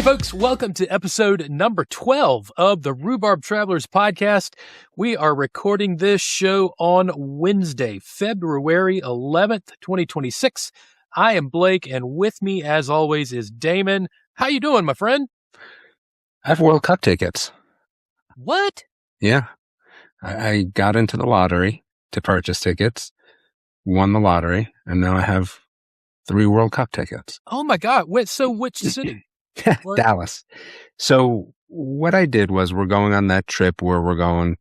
folks, welcome to episode number 12 of the Rhubarb Travelers podcast. We are recording this show on Wednesday, February 11th, 2026. I am Blake, and with me, as always, is Damon. How you doing, my friend? I have World Cup tickets. What? Yeah. I got into the lottery to purchase tickets, won the lottery, and now I have 3 World Cup tickets. Oh, my God. Wait, so which city? Dallas. So what I did was we're going on that trip where we're going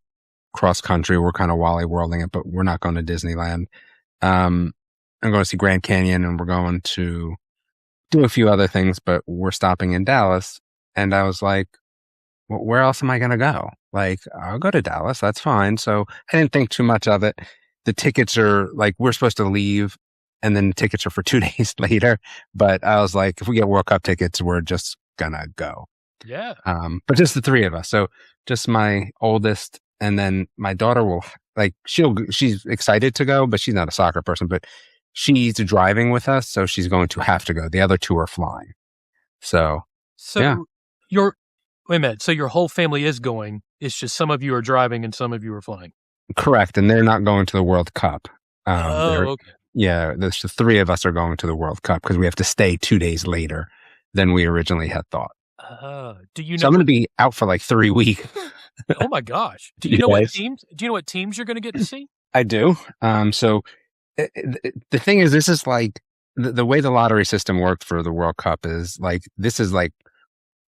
cross country. We're kind of Wally worlding it, but we're not going to Disneyland. I'm going to see Grand Canyon, and we're going to do a few other things, but we're stopping in Dallas. And I was like, well, where else am I going to go? Like, I'll go to Dallas. That's fine. So I didn't think too much of it. The tickets are like, we're supposed to leave, and then the tickets are for 2 days later. But I was like, if we get World Cup tickets, we're just gonna go. Yeah. But just the 3 of us. So just my oldest, and then my daughter will, like, she's excited to go, but she's not a soccer person, but she's driving with us. So she's going to have to go. The other 2 are flying. So yeah. Wait a minute. So your whole family is going. It's just some of you are driving and some of you are flying. Correct. And they're not going to the World Cup. Okay. Yeah, the 3 of us are going to the World Cup because we have to stay 2 days later than we originally had thought. Do you know? So I'm going to be out for like 3 weeks. Oh my gosh! Do you know what teams? Do you know what teams you're going to get to see? I do. So the thing is, this is like the way the lottery system worked for the World Cup is like, this is like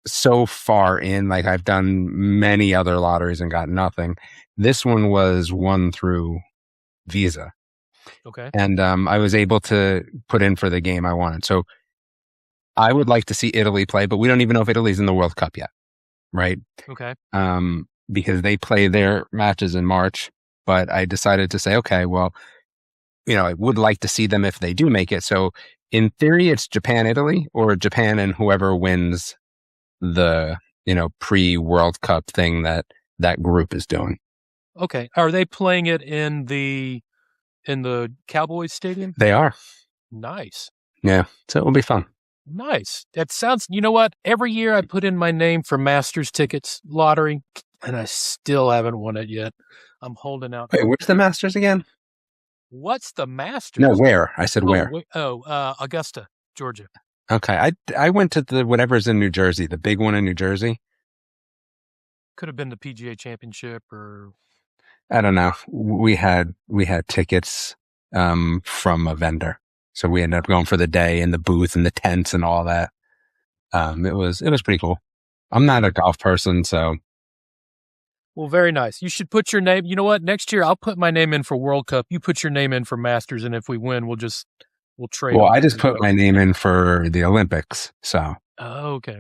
so far in. Like, I've done many other lotteries and got nothing. This one was won through Visa. Okay. And I was able to put in for the game I wanted. So I would like to see Italy play, but we don't even know if Italy's in the World Cup yet, right? Okay. Because they play their matches in March. But I decided to say, okay, well, I would like to see them if they do make it. So in theory, it's Japan-Italy, or Japan and whoever wins the, pre-World Cup thing that group is doing. Okay. Are they playing it in the Cowboys Stadium? They are. Nice. Yeah. So it will be fun. Nice. That sounds, you know what? Every year I put in my name for Masters tickets lottery, and I still haven't won it yet. I'm holding out. Wait, where's the Masters again? What's the Masters? No, where? I said where? Augusta, Georgia. Okay. I went to the whatever's in New Jersey, the big one in New Jersey. Could have been the PGA Championship, or I don't know. We had tickets from a vendor. So we ended up going for the day and the booth and the tents and all that. It was pretty cool. I'm not a golf person, so. Well, very nice. You should put your name. You know what? Next year I'll put my name in for World Cup. You put your name in for Masters, and if we win, we'll trade. Well, I just put my name in for the Olympics, so. Oh, okay.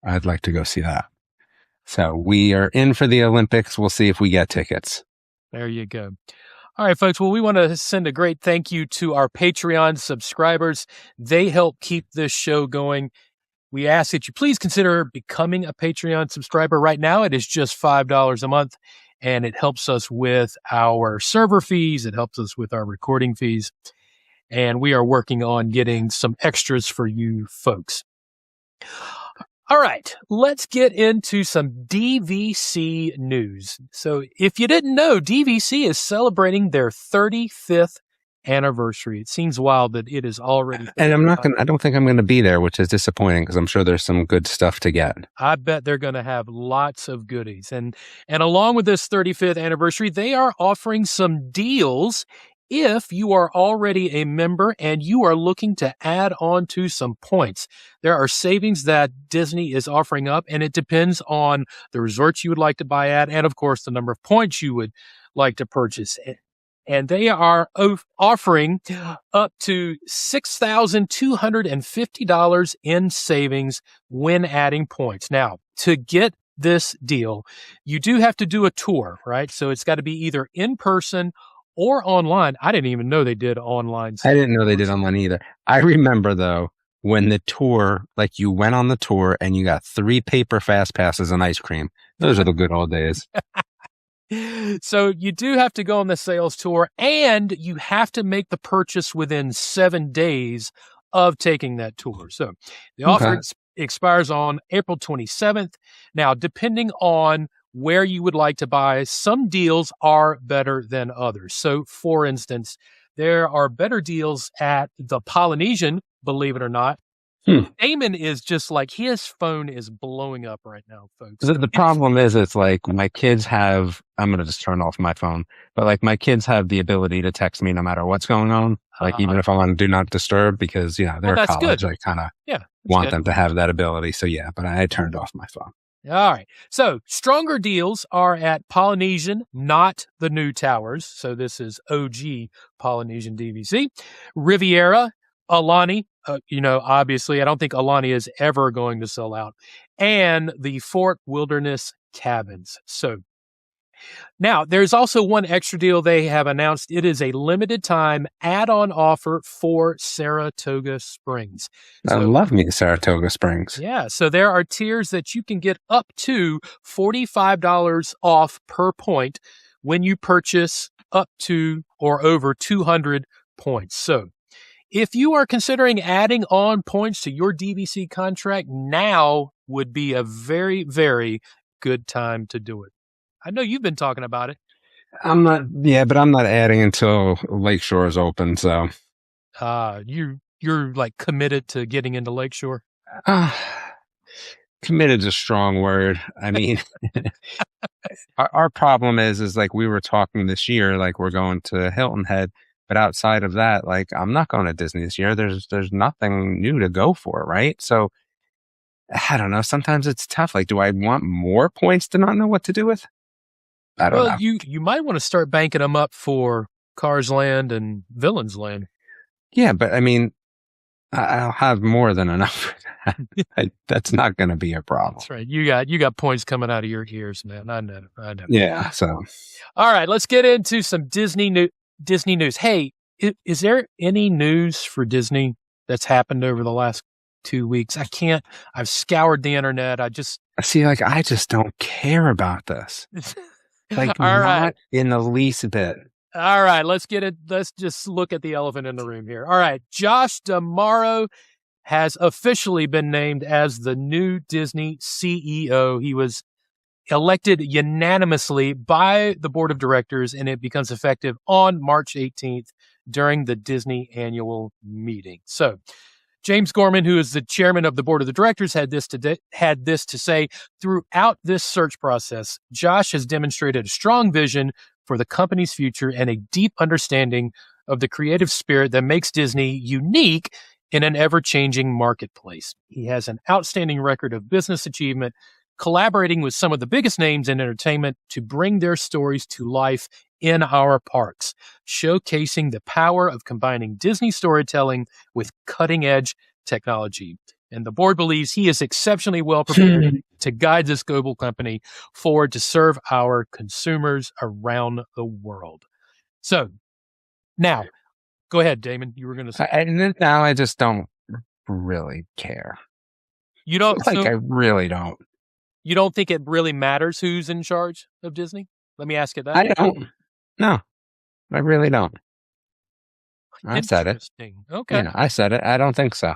I'd like to go see that. So we are in for the Olympics. We'll see if we get tickets. There you go. All right, folks. Well, we want to send a great thank you to our Patreon subscribers. They help keep this show going. We ask that you please consider becoming a Patreon subscriber. Right now, it is just $5 a month, and it helps us with our server fees. It helps us with our recording fees. And we are working on getting some extras for you folks. All right, let's get into some DVC news. So if you didn't know, DVC is celebrating their 35th anniversary. It seems wild that it is already 35. And I don't think I'm going to be there, which is disappointing because I'm sure there's some good stuff to get. I bet they're going to have lots of goodies. And along with this 35th anniversary, they are offering some deals if you are already a member and you are looking to add on to some points. There are savings that Disney is offering up, and it depends on the resorts you would like to buy at and, of course, the number of points you would like to purchase. And they are offering up to $6,250 in savings when adding points. Now, to get this deal, you do have to do a tour, right? So it's got to be either in person or online. I didn't even know they did online. I didn't know they did online either. I remember, though, when the tour, like you went on the tour and you got 3 paper fast passes and ice cream. Those are the good old days. So you do have to go on the sales tour, and you have to make the purchase within 7 days of taking that tour. So the offer expires on April 27th. Now, depending on where you would like to buy, some deals are better than others. So, for instance, there are better deals at the Polynesian, believe it or not. Damon is just like, his phone is blowing up right now, folks. The problem is, it's like my kids have, I'm going to just turn off my phone, but like my kids have the ability to text me no matter what's going on. Like even if I'm on Do Not Disturb, because, they're at college, good. I kind of Yeah, want them to have that ability. So yeah, but I turned off my phone. All right. So stronger deals are at Polynesian, not the new towers. So this is OG Polynesian DVC. Riviera, Alani, obviously, I don't think Alani is ever going to sell out. And the Fort Wilderness Cabins. So now there's also one extra deal they have announced. It is a limited time add-on offer for Saratoga Springs. I love me Saratoga Springs. Yeah. So there are tiers that you can get up to $45 off per point when you purchase up to or over 200 points. So if you are considering adding on points to your DVC contract, now would be a very, very good time to do it. I know you've been talking about it. But I'm not adding until Lakeshore is open. So, you're like committed to getting into Lakeshore. Committed is a strong word. I mean, our problem is like we were talking this year, like we're going to Hilton Head. But outside of that, like I'm not going to Disney this year. There's nothing new to go for, right? So I don't know. Sometimes it's tough. Like, do I want more points to not know what to do with? I don't know. You might want to start banking them up for Cars Land and Villains Land. Yeah, but I mean, I'll have more than enough for that. That's not going to be a problem. That's right. You got points coming out of your ears, man. I know. Yeah. So, all right, let's get into some Disney news. Hey, is there any news for Disney that's happened over the last 2 weeks? I've scoured the internet. I just don't care about this. Like, all right. Not in the least bit. All right, let's just look at the elephant in the room here. All right, Josh D'Amaro has officially been named as the new Disney CEO. He was elected unanimously by the board of directors, and it becomes effective on March 18th during the Disney annual meeting. So James Gorman, who is the chairman of the board of the directors, had this to say: throughout this search process, Josh has demonstrated a strong vision for the company's future and a deep understanding of the creative spirit that makes Disney unique in an ever-changing marketplace. He has an outstanding record of business achievement, collaborating with some of the biggest names in entertainment to bring their stories to life in our parks, showcasing the power of combining Disney storytelling with cutting-edge technology. And the board believes he is exceptionally well prepared to guide this global company forward to serve our consumers around the world. So now, go ahead, Damon. You were going to say. Now I just don't really care. You don't? I really don't. You don't think it really matters who's in charge of Disney? Let me ask you that. I don't. No, I really don't. I said it. Okay. I said it. I don't think so.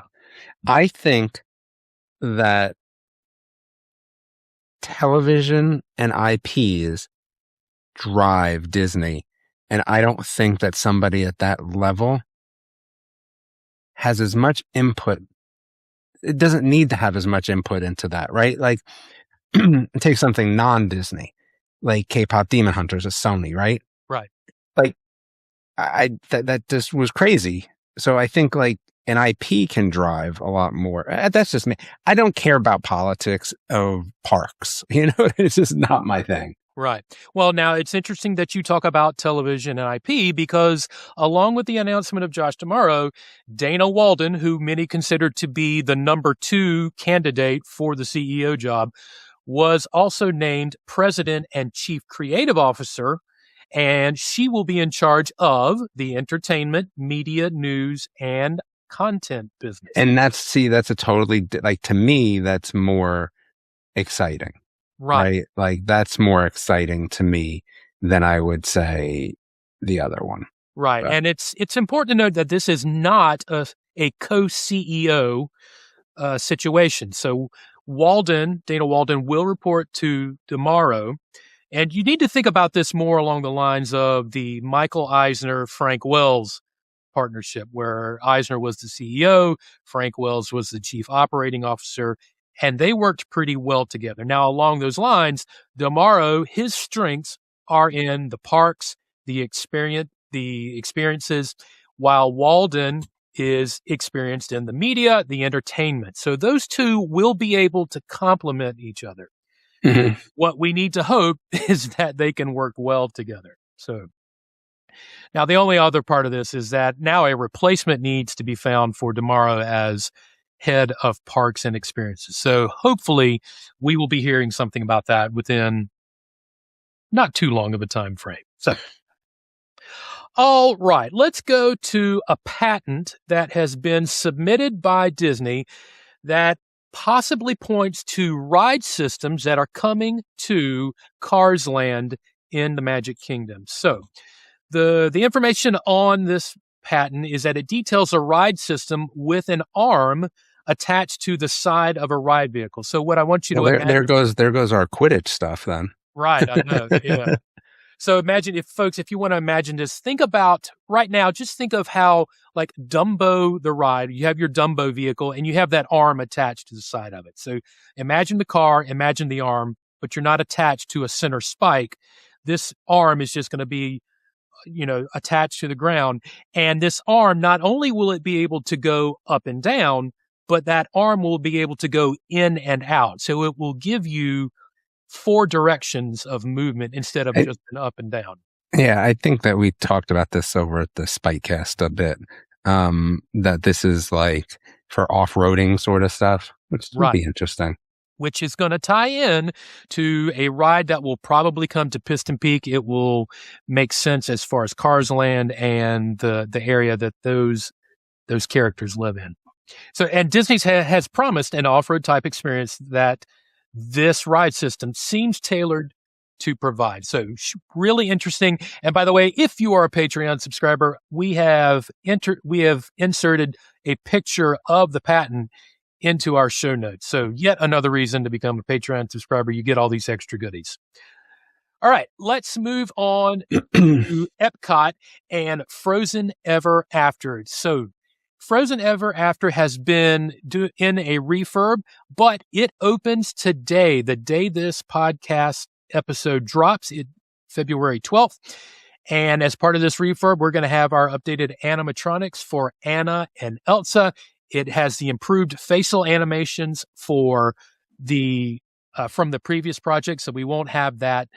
I think that television and IPs drive Disney, and I don't think that somebody at that level has as much input. It doesn't need to have as much input into that, right? Like, take something non-Disney, like K-pop Demon Hunters is Sony, right? Right. Like, that just was crazy. So I think like an IP can drive a lot more. That's just me. I don't care about politics of parks. It's just not my thing. Right. Well, now it's interesting that you talk about television and IP because along with the announcement of Josh D'Amaro, Dana Walden, who many consider to be the number 2 candidate for the CEO job, was also named president and chief creative officer, and she will be in charge of the entertainment, media, news, and content business. And that's a totally, like, to me, that's more exciting. Right? Like, that's more exciting to me than I would say the other one. Right. But. And it's important to note that this is not a co-CEO situation. So Dana Walden will report to tomorrow. And you need to think about this more along the lines of the Michael Eisner, Frank Wells partnership, where Eisner was the CEO, Frank Wells was the chief operating officer, and they worked pretty well together. Now, along those lines, Damaro, his strengths are in the parks, the experiences, while Walden is experienced in the media, the entertainment. So those two will be able to complement each other. Mm-hmm. What we need to hope is that they can work well together. So now the only other part of this is that now a replacement needs to be found for Damaro as head of parks and experiences. So hopefully we will be hearing something about that within not too long of a time frame. So, all right, let's go to a patent that has been submitted by Disney that possibly points to ride systems that are coming to Cars Land in the Magic Kingdom. So the information on this patent is that it details a ride system with an arm attached to the side of a ride vehicle. So what I want you to imagine, there goes our Quidditch stuff then. Right, I know. Yeah. So imagine if you want to imagine this, think about right now, just think of how like Dumbo the ride, you have your Dumbo vehicle and you have that arm attached to the side of it. So imagine the car, imagine the arm, but you're not attached to a center spike. This arm is just going to be, attached to the ground. And this arm, not only will it be able to go up and down, but that arm will be able to go in and out. So it will give you 4 directions of movement instead of just an up and down. Yeah, I think that we talked about this over at the Spikecast a bit, that this is like for off-roading sort of stuff, which would be interesting. Which is going to tie in to a ride that will probably come to Piston Peak. It will make sense as far as Cars Land and the area that those characters live in. So, and Disney has promised an off-road type experience that this ride system seems tailored to provide. So really interesting. And by the way, if you are a Patreon subscriber, we have inserted a picture of the patent into our show notes. So yet another reason to become a Patreon subscriber. You get all these extra goodies. All right, let's move on to Epcot and Frozen Ever After. So Frozen Ever After has been in a refurb, but it opens today, the day this podcast episode drops, February 12th. And as part of this refurb, we're going to have our updated animatronics for Anna and Elsa. It has the improved facial animations for from the previous project, so we won't have that.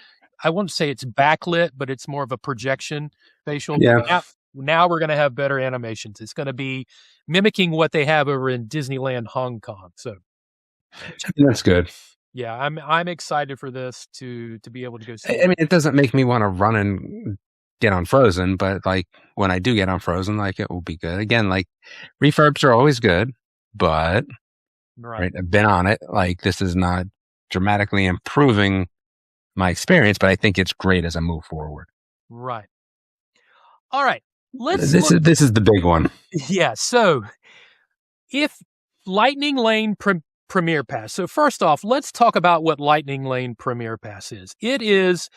I won't say it's backlit, but it's more of a projection facial. Yeah. Now we're going to have better animations. It's going to be mimicking what they have over in Disneyland Hong Kong. So that's good. Yeah, I'm excited for this to be able to go see. I mean, it doesn't make me want to run and get on Frozen, but like when I do get on Frozen, like it will be good. Again, like refurbs are always good, but right, I've been on it. Like this is not dramatically improving my experience, but I think it's great as I move forward. Right. All right. This is the big one. Yeah. So if Lightning Lane Premier Pass. So first off, let's talk about what Lightning Lane Premier Pass is. It is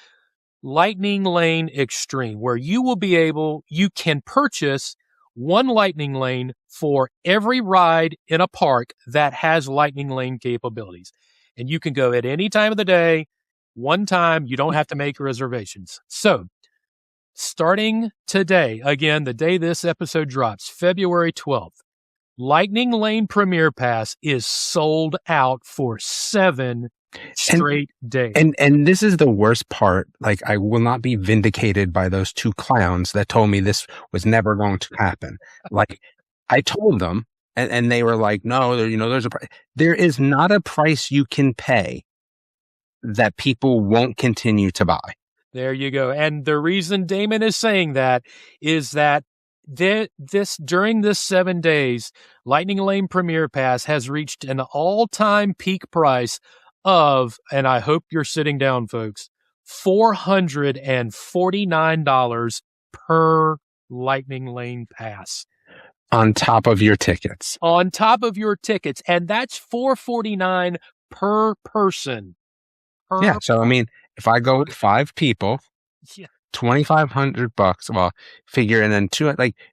Lightning Lane Extreme, where you can purchase one Lightning Lane for every ride in a park that has Lightning Lane capabilities. And you can go at any time of the day, one time. You don't have to make reservations. So starting today, again, the day this episode drops, February 12th, Lightning Lane Premier Pass is sold out for 7 straight days. And this is the worst part. Like, I will not be vindicated by those 2 clowns that told me this was never going to happen. Like, I told them, and they were like, no, there's a price. There is not a price you can pay that people won't continue to buy. There you go. And the reason Damon is saying that is that during this 7 days, Lightning Lane Premier Pass has reached an all-time peak price of, and I hope you're sitting down, folks, $449 per Lightning Lane Pass. On top of your tickets. On top of your tickets. And that's $449 per person. Yeah. So, I mean, if I go with 5 people, $2,500. Well, figure, and then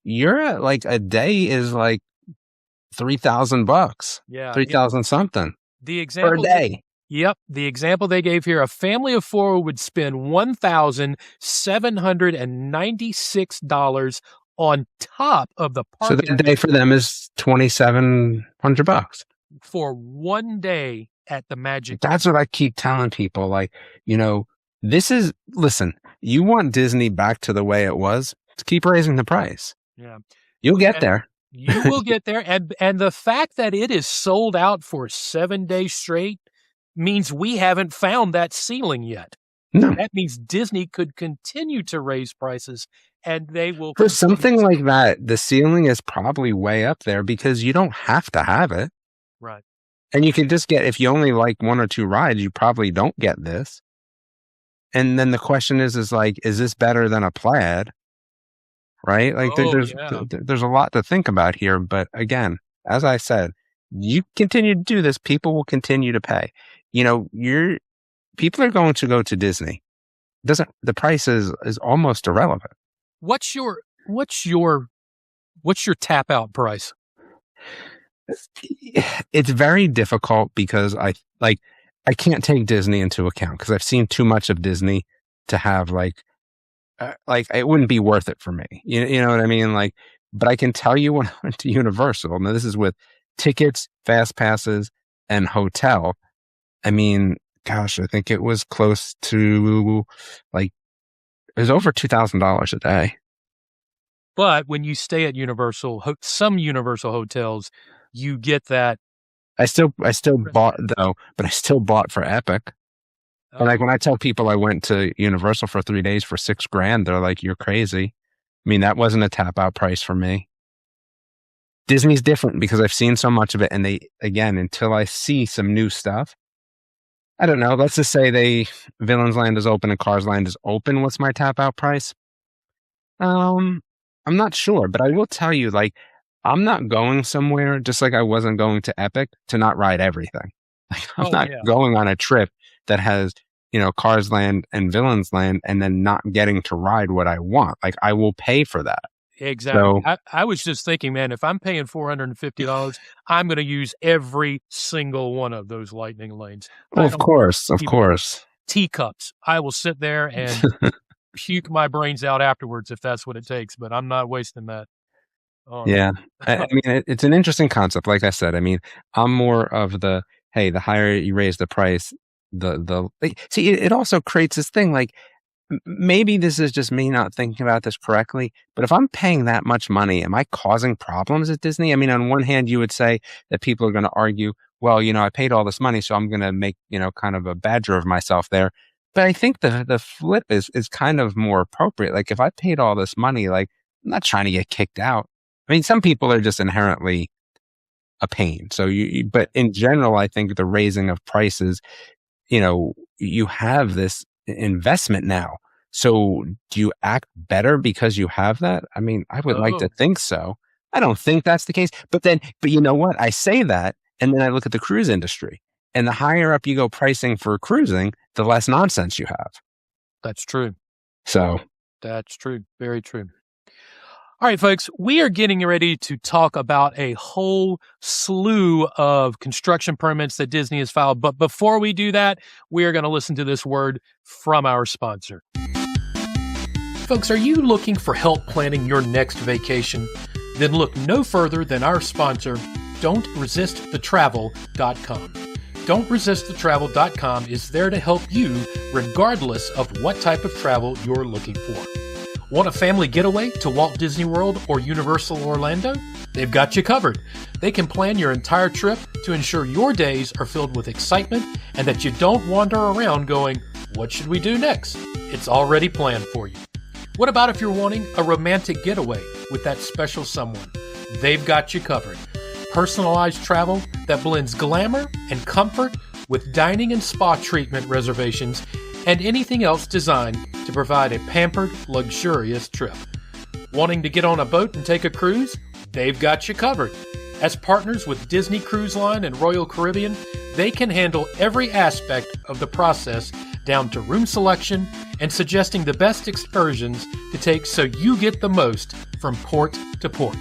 you're at a day is like $3,000. Yeah. 3,000 something. The example per day. Yep. The example they gave here, a family of 4 would spend $1,796 on top of the park. So the day for them is $2,700 for one day at the Magic. That's what I keep telling people. Listen, you want Disney back to the way it was, keep raising the price. Yeah. You'll get there. You will get there. And the fact that it is sold out for 7 days straight means we haven't found that ceiling yet. No. That means Disney could continue to raise prices, and they will. For something like that, the ceiling is probably way up there because you don't have to have it. Right. And you can just get, if you only like 1 or 2 rides, you probably don't get this. And then the question is this better than a plaid? Right? There's a lot to think about here. But again, as I said, you continue to do this, people will continue to pay. People are going to go to Disney. The price is almost irrelevant. What's your tap out price? It's very difficult because I can't take Disney into account because I've seen too much of Disney to have it wouldn't be worth it for me. You know what I mean? But I can tell you when I went to Universal, now this is with tickets, fast passes, and hotel. I mean, gosh, I think it was close to it was over $2,000 a day. But when you stay at Universal, some Universal hotels, you get that. I still bought though, but I still bought for Epic. And when I tell people I went to Universal for 3 days for $6,000, they're like, "You're crazy." I mean, that wasn't a tap out price for me. Disney's different because I've seen so much of it, and until I see some new stuff, I don't know. Let's just say Villains Land is open and Cars Land is open. What's my tap out price? I'm not sure, but I will tell you, I'm not going somewhere just like I wasn't going to Epic to not ride everything. I'm not going on a trip that has, Cars Land and Villains Land and then not getting to ride what I want. I will pay for that. Exactly. So, I was just thinking, man, if I'm paying $450, I'm going to use every single one of those lightning lanes. Well, of course. Teacups. I will sit there and puke my brains out afterwards if that's what it takes, but I'm not wasting that. Yeah. I mean, it's an interesting concept. Like I said, I mean, I'm more of the higher you raise the price, it also creates this thing maybe this is just me not thinking about this correctly, but if I'm paying that much money, am I causing problems at Disney? I mean, on one hand, you would say that people are going to argue, well, I paid all this money, so I'm going to make, kind of a badger of myself there. But I think the flip is kind of more appropriate. If I paid all this money, I'm not trying to get kicked out. I mean, some people are just inherently a pain. So but in general, I think the raising of prices, you have this investment now. So do you act better because you have that? I mean, I would like to think so. I don't think that's the case. But you know what? I say that, and then I look at the cruise industry. And the higher up you go pricing for cruising, the less nonsense you have. That's true. So. That's true. Very true. All right, folks, we are getting ready to talk about a whole slew of construction permits that Disney has filed. But before we do that, we are going to listen to this word from our sponsor. Folks, are you looking for help planning your next vacation? Then look no further than our sponsor, Don'tResistTheTravel.com. Don'tResistTheTravel.com is there to help you regardless of what type of travel you're looking for. Want a family getaway to Walt Disney World or Universal Orlando? They've got you covered. They can plan your entire trip to ensure your days are filled with excitement and that you don't wander around going, what should we do next? It's already planned for you. What about if you're wanting a romantic getaway with that special someone? They've got you covered. Personalized travel that blends glamour and comfort with dining and spa treatment reservations and anything else designed to provide a pampered, luxurious trip. Wanting to get on a boat and take a cruise? they've got you covered. As partners with Disney Cruise Line and Royal Caribbean, they can handle every aspect of the process down to room selection and suggesting the best excursions to take so you get the most from port to port.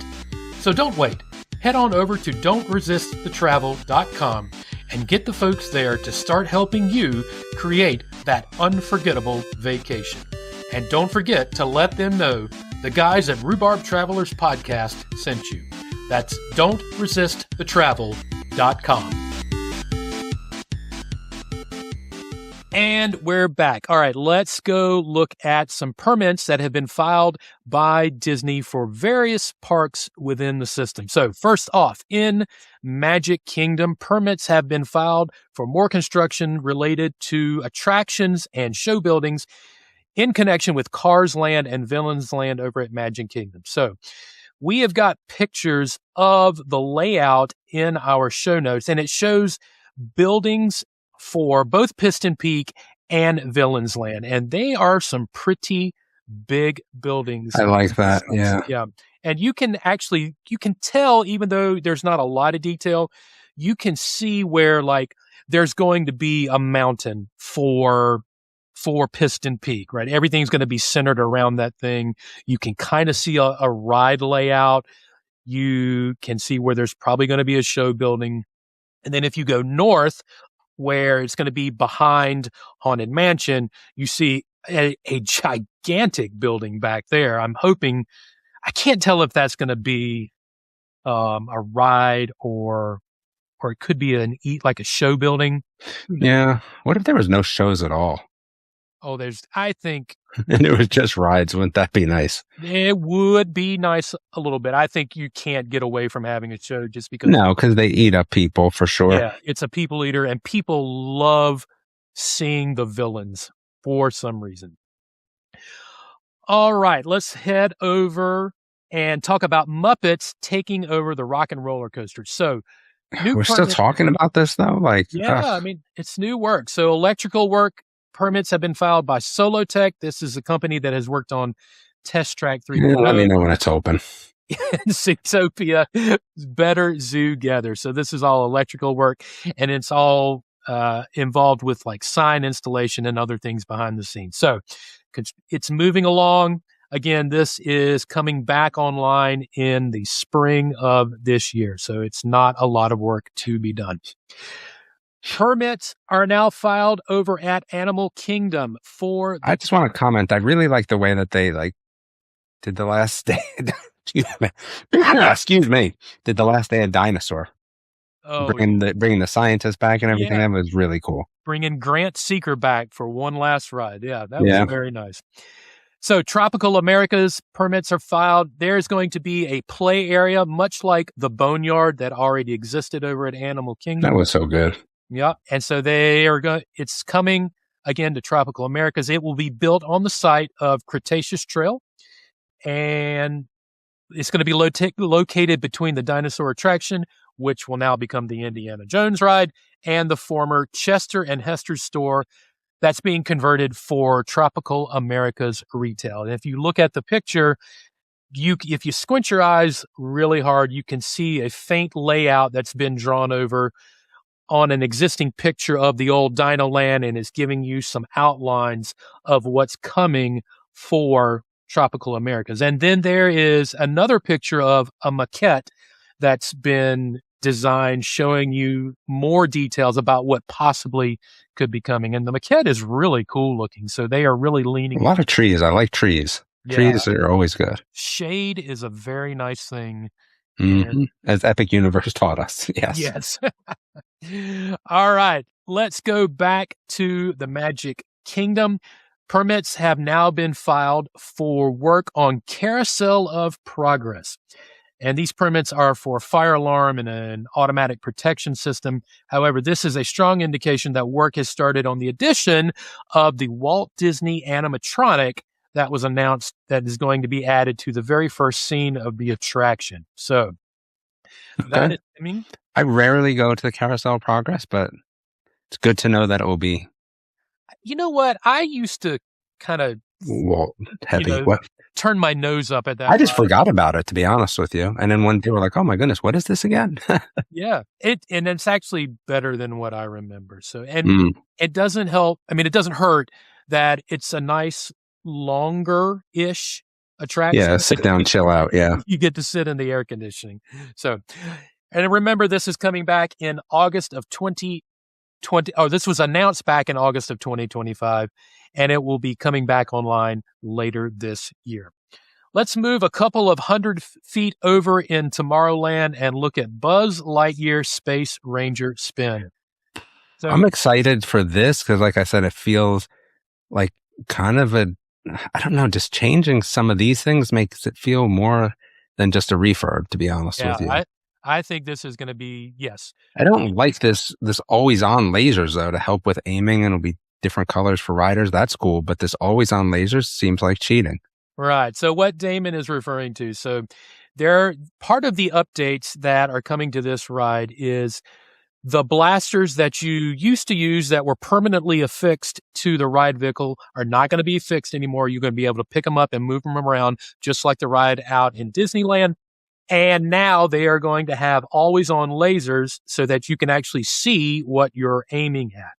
So don't wait. Head on over to don'tresistthetravel.com and get the folks there to start helping you create that unforgettable vacation. And don't forget to let them know the guys at Rhubarb Travelers Podcast sent you. That's don'tresistthetravel.com. And we're back. All right, let's go look at some permits that have been filed by Disney for various parks within the system. So first off, in Magic Kingdom, permits have been filed for more construction related to attractions and show buildings in connection with Cars Land and Villains Land over at Magic Kingdom. So we have got pictures of the layout in our show notes, and it shows buildings for both Piston Peak and Villains Land. And they are some pretty big buildings. I like that. Yeah. Yeah. And you can tell, even though there's not a lot of detail, you can see where like there's going to be a mountain for Piston Peak, right? Everything's going to be centered around that thing. You can kind of see a ride layout. You can see where there's probably going to be a show building. And then if you go north, where it's going to be behind Haunted Mansion, you see a gigantic building back there. I'm hoping, I can't tell if that's going to be a ride or it could be like a show building. Yeah. What if there was no shows at all? Oh, I think. And it was just rides. Wouldn't that be nice? It would be nice a little bit. I think you can't get away from having a show just because. No, because they eat up people for sure. Yeah, it's a people eater, and people love seeing the villains for some reason. All right, let's head over and talk about Muppets taking over the Rock and Roller Coaster. So, we're still talking about this though? I mean, it's new work. So electrical work permits have been filed by Solotech. This is a company that has worked on Test Track 3.0. Let me know when it's open. Zootopia, Better Zoo Gather. So this is all electrical work, and it's all involved with like sign installation and other things behind the scenes. So it's moving along. Again, this is coming back online in the spring of this year. So it's not a lot of work to be done. Permits are now filed over at Animal Kingdom for. I just want to comment. I really like the way that they did the last day. Excuse me. Did the last day of Dinosaur? Oh, bringing the scientists back and everything. Yeah. That was really cool. Bringing Grant Seeker back for one last ride. Yeah, that was very nice. So Tropical America's permits are filed. There's going to be a play area, much like the Boneyard that already existed over at Animal Kingdom. That was so good. Yeah, and so it's coming again to Tropical Americas. It will be built on the site of Cretaceous Trail, and it's going to be located between the dinosaur attraction, which will now become the Indiana Jones ride, and the former Chester and Hester store that's being converted for Tropical Americas retail. And if you look at the picture, if you squint your eyes really hard, you can see a faint layout that's been drawn over on an existing picture of the old Dino Land, and is giving you some outlines of what's coming for Tropical Americas. And then there is another picture of a maquette that's been designed showing you more details about what possibly could be coming. And the maquette is really cool looking. So they are really leaning. A lot of trees. I like trees. Yeah. Trees are always good. Shade is a very nice thing. Mm-hmm. As Epic Universe taught us. Yes. Yes. All right. Let's go back to the Magic Kingdom. Permits have now been filed for work on Carousel of Progress. And these permits are for fire alarm and an automatic protection system. However, this is a strong indication that work has started on the addition of the Walt Disney animatronic that was announced that is going to be added to the very first scene of the attraction. So, okay. I rarely go to the Carousel of Progress, but it's good to know that it will be. You know what? I used to kind of Walt heavy. know, What? turn my nose up at that I just ride. forgot about it, to be honest with you. And then one day we're like, oh my goodness, what is this again? Yeah, and it's actually better than what I remember. So, and Mm, it doesn't help. I mean, it doesn't hurt that it's a nice longer-ish attraction. yeah, sit down, chill out. Yeah. You get to sit in the air conditioning. So, and remember, this is coming back in August of 2020. Oh, this was announced back in August of 2025, and it will be coming back online later this year. Let's move a couple of 100 feet over in Tomorrowland and look at Buzz Lightyear Space Ranger Spin. So, I'm excited for this because, like I said, it feels like kind of a, I don't know, just changing some of these things makes it feel more than just a refurb, to be honest with you. I think this is going to be, yes. I don't like this always on lasers though to help with aiming, and it'll be different colors for riders. That's cool, but this always on lasers seems like cheating. Right. So what Damon is referring to, so part of the updates that are coming to this ride is the blasters that you used to use that were permanently affixed to the ride vehicle are not going to be fixed anymore. You're going to be able to pick them up and move them around just like the ride out in Disneyland. And now they are going to have always on lasers so that you can actually see what you're aiming at.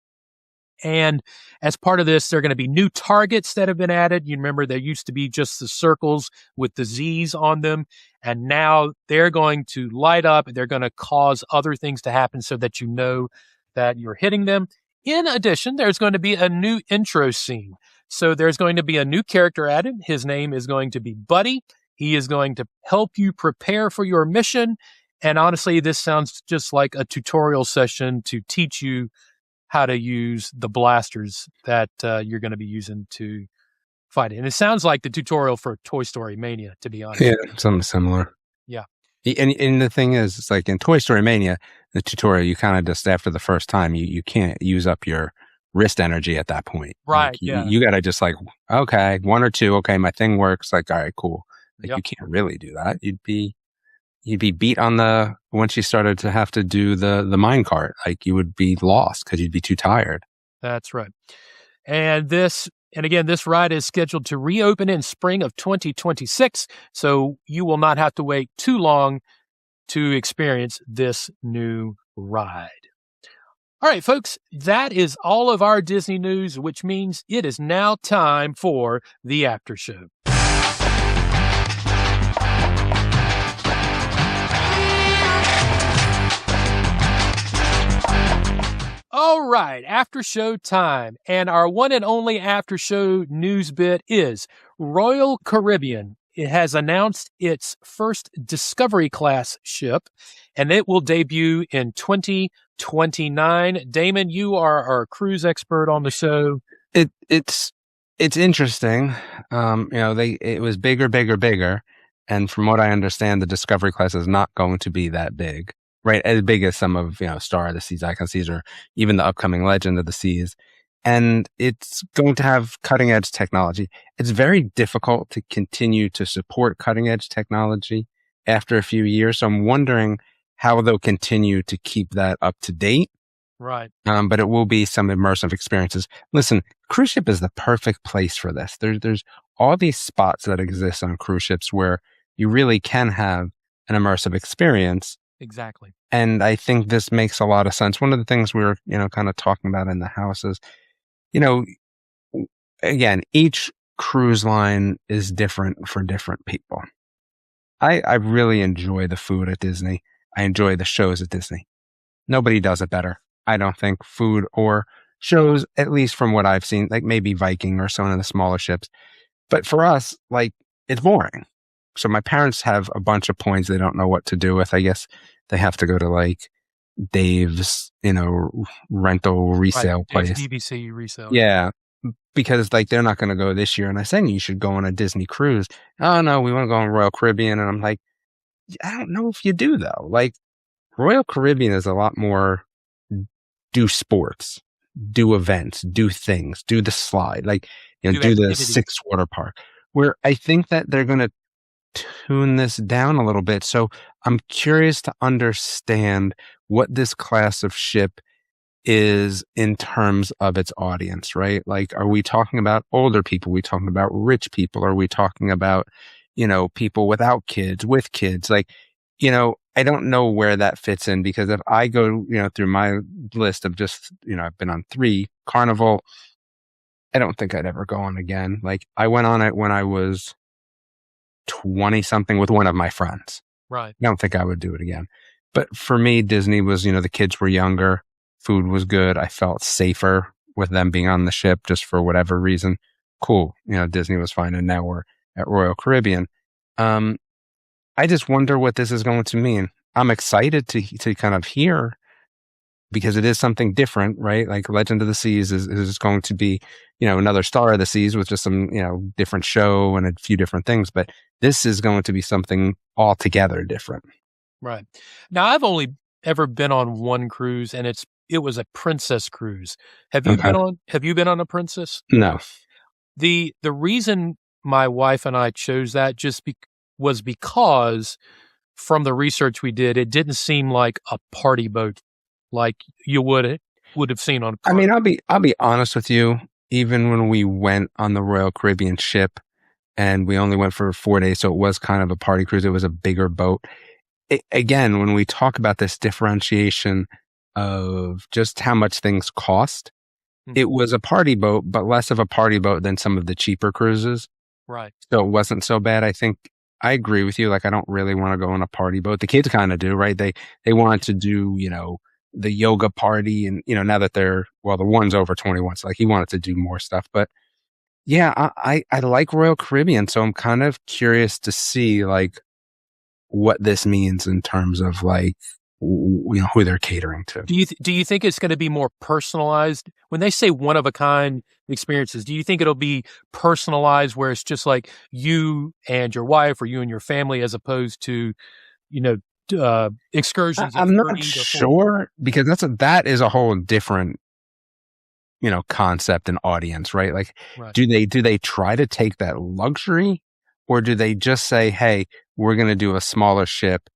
And as part of this, there are going to be new targets that have been added. You remember there used to be just the circles with the Z's on them. And now they're going to light up. They're going to cause other things to happen so that you know that you're hitting them. In addition, there's going to be a new intro scene. So there's going to be a new character added. His name is going to be Buddy. He is going to help you prepare for your mission. And honestly, this sounds just like a tutorial session to teach you how to use the blasters that you're going to be using to fight it. And it sounds like the tutorial for Toy Story Mania, to be honest. Yeah, something similar. Yeah. And the thing is, it's like in Toy Story Mania, the tutorial, you kind of just after the first time, you can't use up your wrist energy at that point. Right. Like, yeah. You got to just like, okay, one or two. Okay, my thing works. Like, all right, cool. Like Yep. you can't really do that. You'd be beat on once you started to have to do the mine cart. Like you would be lost because you'd be too tired. That's right. And again, this ride is scheduled to reopen in spring of 2026. So you will not have to wait too long to experience this new ride. All right, folks, that is all of our Disney news, which means it is now time for the after show. All right, after show time. And our one and only after show news bit is Royal Caribbean. It has announced its first Discovery class ship, and it will debut in 2029. Damon, you are our cruise expert on the show. It's interesting. It was bigger. And from what I understand, the Discovery class is not going to be that big. Right, as big as some of, Star of the Seas, Icon Seas, or even the upcoming Legend of the Seas. And it's going to have cutting edge technology. It's very difficult to continue to support cutting edge technology after a few years. So I'm wondering how they'll continue to keep that up to date. Right. But it will be some immersive experiences. Listen, cruise ship is the perfect place for this. There's all these spots that exist on cruise ships where you really can have an immersive experience. Exactly. And I think this makes a lot of sense. One of the things we were, kind of talking about in the house is, again, each cruise line is different for different people. I really enjoy the food at Disney. I enjoy the shows at Disney. Nobody does it better. I don't think food or shows, at least from what I've seen, like maybe Viking or some of the smaller ships. But for us, like, it's boring. So my parents have a bunch of points they don't know what to do with. I guess they have to go to like Dave's, rental resale place. BBC resale. Yeah. Because like they're not going to go this year. And I said, you should go on a Disney cruise. Oh no, we want to go on Royal Caribbean. And I'm like, I don't know if you do though. Like Royal Caribbean is a lot more do sports, do events, do things, do the slide, like, do the Six Water Park, where I think that they're going to tune this down a little bit. So I'm curious to understand what this class of ship is in terms of its audience, right? Like, are we talking about older people? Are we talking about rich people? Are we talking about, people without kids, with kids? Like, I don't know where that fits in, because if I go, through my list of just, I've been on 3, Carnival, I don't think I'd ever go on again. Like, I went on it when I was 20 something with one of my friends. Right. I don't think I would do it again. But for me, Disney was, the kids were younger. Food was good. I felt safer with them being on the ship just for whatever reason. Cool. Disney was fine. And now we're at Royal Caribbean. I just wonder what this is going to mean. I'm excited to kind of hear, because it is something different, right? Like Legend of the Seas is going to be, another Star of the Seas with just some, different show and a few different things. But this is going to be something altogether different. Right. Now, I've only ever been on one cruise, and it was a princess cruise. Have you been on a princess? No. The reason my wife and I chose that was because from the research we did, it didn't seem like a party boat like you would have seen on. I mean, I'll be honest with you. Even when we went on the Royal Caribbean ship, and we only went for 4 days, so it was kind of a party cruise. It was a bigger boat. Again, when we talk about this differentiation of just how much things cost, it was a party boat, but less of a party boat than some of the cheaper cruises. Right. So it wasn't so bad. I think I agree with you. Like, I don't really want to go on a party boat. The kids kind of do, right? They wanted to do, the yoga party, and, now that the one's over 21, so like he wanted to do more stuff. But yeah, I like Royal Caribbean. So I'm kind of curious to see like what this means in terms of like, who they're catering to. Do you think it's going to be more personalized when they say one of a kind experiences? Do you think it'll be personalized where it's just like you and your wife, or you and your family, as opposed to, excursions? I'm not sure, because that is a whole different, concept and audience, right? Like, right. Do they try to take that luxury, or do they just say, hey, we're going to do a smaller ship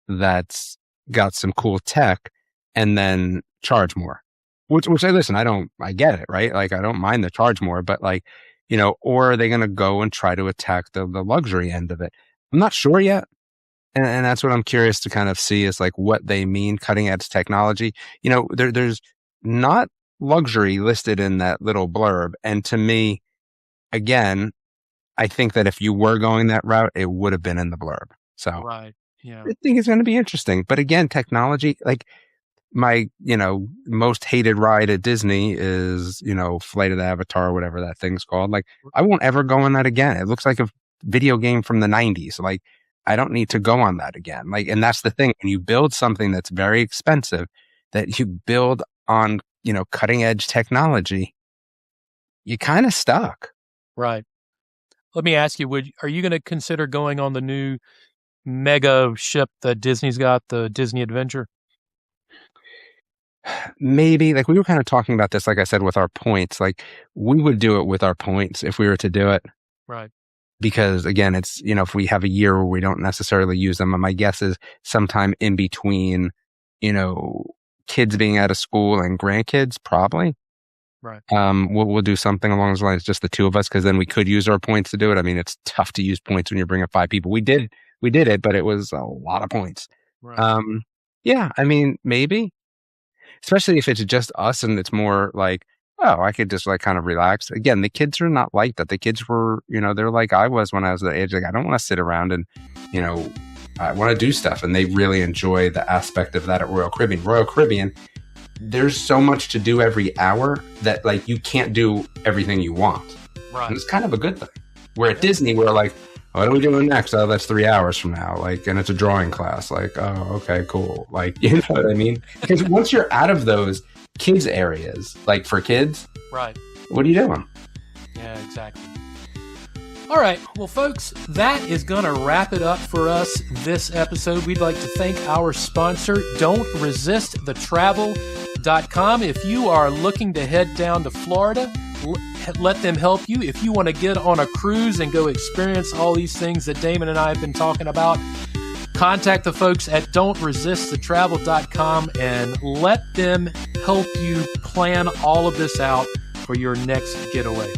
that's got some cool tech and then charge more? Which I get it, right? Like, I don't mind the charge more, but like, or are they going to go and try to attack the luxury end of it? I'm not sure yet. And that's what I'm curious to kind of see, is like what they mean, cutting edge technology. There's not luxury listed in that little blurb. And to me, again, I think that if you were going that route, it would have been in the blurb. So right. Yeah. I think it's going to be interesting. But again, technology, like my, most hated ride at Disney is, Flight of the Avatar, or whatever that thing's called. Like, I won't ever go on that again. It looks like a video game from the 90s. Like, I don't need to go on that again. Like, and that's the thing. When you build something that's very expensive, that you build on, cutting edge technology, you kind of stuck. Right. Let me ask you, are you going to consider going on the new mega ship that Disney's got, the Disney Adventure? Maybe. Like, we were kind of talking about this, like I said, with our points. Like, we would do it with our points if we were to do it. Right. Because again, it's, if we have a year where we don't necessarily use them, and my guess is sometime in between, kids being out of school and grandkids, probably. Right. We'll do something along those lines, just the two of us, because then we could use our points to do it. I mean, it's tough to use points when you're bringing 5 people. We did it, but it was a lot of points. Right. Yeah, I mean, maybe, especially if it's just us and it's more like, oh, I could just like kind of relax. Again, the kids are not like that. The kids were, they're like I was when I was that age. Like, I don't want to sit around and, I want to do stuff. And they really enjoy the aspect of that at Royal Caribbean. Royal Caribbean, there's so much to do every hour that like you can't do everything you want. Right. And it's kind of a good thing. Where at Disney, we're like, what are we doing next? Oh, that's 3 hours from now. Like, and it's a drawing class. Like, oh, okay, cool. Like, you know what I mean? Because once you're out of those kids areas, like for kids, right? What are you doing? Yeah, exactly. All right. Well, folks, that is going to wrap it up for us this episode. We'd like to thank our sponsor, Don'tResistTheTravel.com. If you are looking to head down to Florida, let them help you. If you want to get on a cruise and go experience all these things that Damon and I have been talking about, contact the folks at don'tresistthetravel.com and let them help you plan all of this out for your next getaway.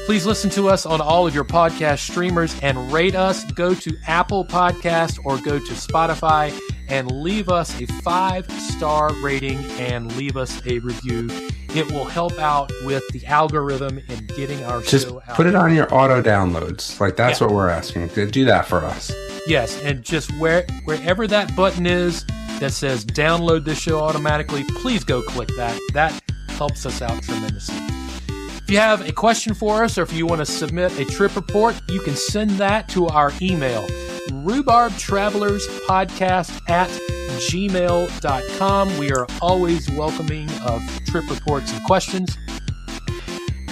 Please listen to us on all of your podcast streamers and rate us. Go to Apple Podcast or go to Spotify and leave us a 5-star rating and leave us a review. It will help out with the algorithm in getting our show out. Just put it on your auto downloads. Like, that's what we're asking. Do that for us. Yes, and just wherever that button is that says download this show automatically, please go click that. That helps us out tremendously. If you have a question for us or if you want to submit a trip report, you can send that to our email, rhubarbtravelerspodcast@gmail.com. We are always welcoming of trip reports and questions.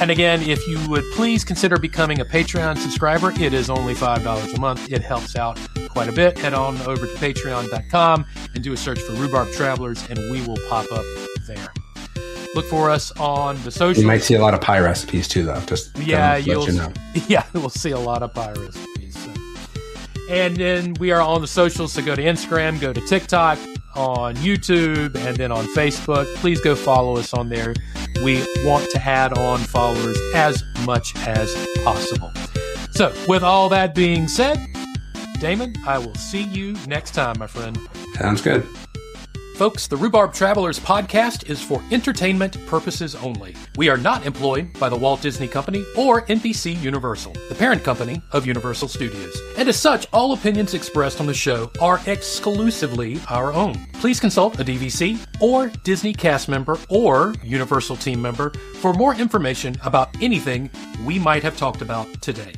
And again, if you would please consider becoming a Patreon subscriber, it is only $5 a month. It helps out quite a bit. Head on over to patreon.com and do a search for Rhubarb Travelers, and we will pop up there. Look for us on the socials. You might see a lot of pie recipes too, though. Just yeah, let you know. Yeah, we'll see a lot of pie recipes. So. And then we are on the socials, so go to Instagram, go to TikTok, on YouTube, and then on Facebook. Please go follow us on there. We want to add on followers as much as possible. So, with all that being said, Damon, I will see you next time, my friend. Sounds good. Folks, the Rhubarb Travelers podcast is for entertainment purposes only. We are not employed by the Walt Disney Company or NBC Universal, the parent company of Universal Studios. And as such, all opinions expressed on the show are exclusively our own. Please consult a DVC or Disney cast member or Universal team member for more information about anything we might have talked about today.